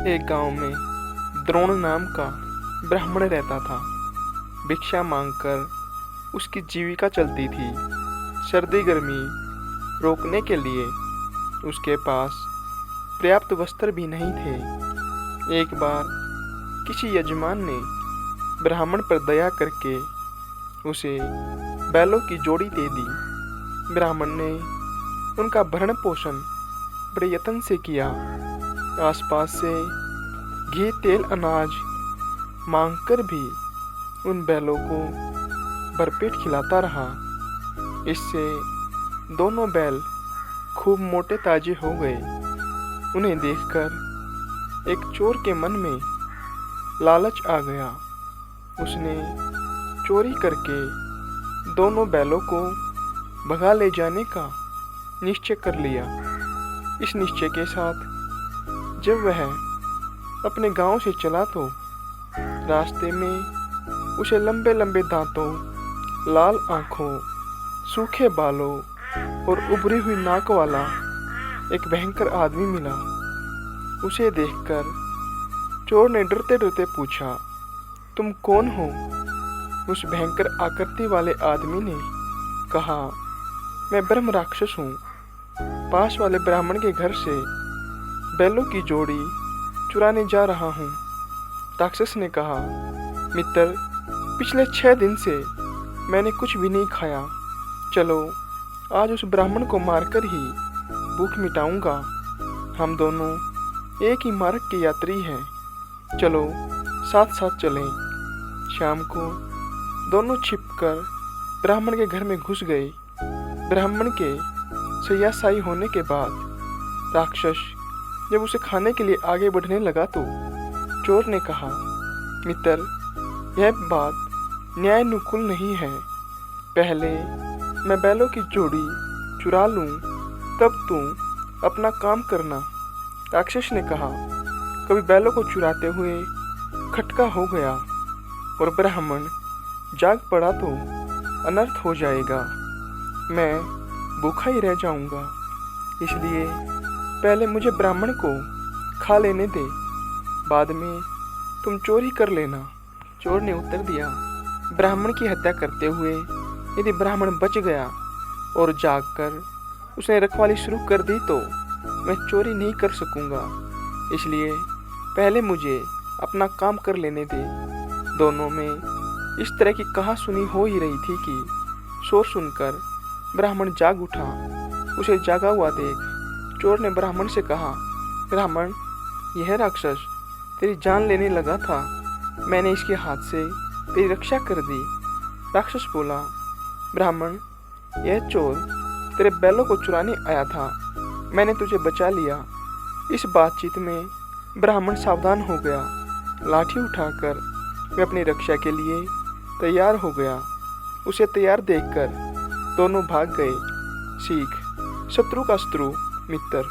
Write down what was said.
एक गांव में द्रोण नाम का ब्राह्मण रहता था। भिक्षा मांगकर उसकी जीविका चलती थी। सर्दी गर्मी रोकने के लिए उसके पास पर्याप्त वस्त्र भी नहीं थे। एक बार किसी यजमान ने ब्राह्मण पर दया करके उसे बैलों की जोड़ी दे दी। ब्राह्मण ने उनका भरण पोषण बड़े यत्न से किया। आसपास से घी तेल अनाज मांगकर भी उन बैलों को भरपेट खिलाता रहा। इससे दोनों बैल खूब मोटे ताजे हो गए। उन्हें देखकर एक चोर के मन में लालच आ गया। उसने चोरी करके दोनों बैलों को भगा ले जाने का निश्चय कर लिया। इस निश्चय के साथ जब वह अपने गांव से चला तो रास्ते में उसे लंबे लंबे दांतों, लाल आंखों, सूखे बालों और उभरी हुई नाक वाला एक भयंकर आदमी मिला। उसे देखकर चोर ने डरते डरते पूछा, तुम कौन हो? उस भयंकर आकृति वाले आदमी ने कहा, मैं ब्रह्म राक्षस हूँ। पास वाले ब्राह्मण के घर से बैलों की जोड़ी चुराने जा रहा हूँ। राक्षस ने कहा, मित्र, पिछले 6 दिन से मैंने कुछ भी नहीं खाया। चलो आज उस ब्राह्मण को मारकर ही भूख मिटाऊंगा। हम दोनों एक ही मार्ग के यात्री हैं। चलो साथ साथ चलें। शाम को दोनों छिपकर ब्राह्मण के घर में घुस गए। ब्राह्मण के शय्याशायी होने के बाद राक्षस जब उसे खाने के लिए आगे बढ़ने लगा तो चोर ने कहा, मित्र, यह बात न्यायानुकूल नहीं है। पहले मैं बैलों की जोड़ी चुरा लूं, तब तू अपना काम करना। राक्षस ने कहा, कभी बैलों को चुराते हुए खटका हो गया और ब्राह्मण जाग पड़ा तो अनर्थ हो जाएगा। मैं भूखा ही रह जाऊंगा। इसलिए पहले मुझे ब्राह्मण को खा लेने दे, बाद में तुम चोरी कर लेना। चोर ने उत्तर दिया, ब्राह्मण की हत्या करते हुए यदि ब्राह्मण बच गया और जागकर उसने रखवाली शुरू कर दी तो मैं चोरी नहीं कर सकूंगा। इसलिए पहले मुझे अपना काम कर लेने दे। दोनों में इस तरह की कहासुनी हो ही रही थी कि शोर सुनकर ब्राह्मण जाग उठा। उसे जागा हुआ देख चोर ने ब्राह्मण से कहा, ब्राह्मण, यह राक्षस तेरी जान लेने लगा था। मैंने इसके हाथ से तेरी रक्षा कर दी। राक्षस बोला, ब्राह्मण, यह चोर तेरे बैलों को चुराने आया था। मैंने तुझे बचा लिया। इस बातचीत में ब्राह्मण सावधान हो गया। लाठी उठाकर वह अपनी रक्षा के लिए तैयार हो गया। उसे तैयार देखकर दोनों भाग गए। सीख, शत्रु का शत्रु मित्र।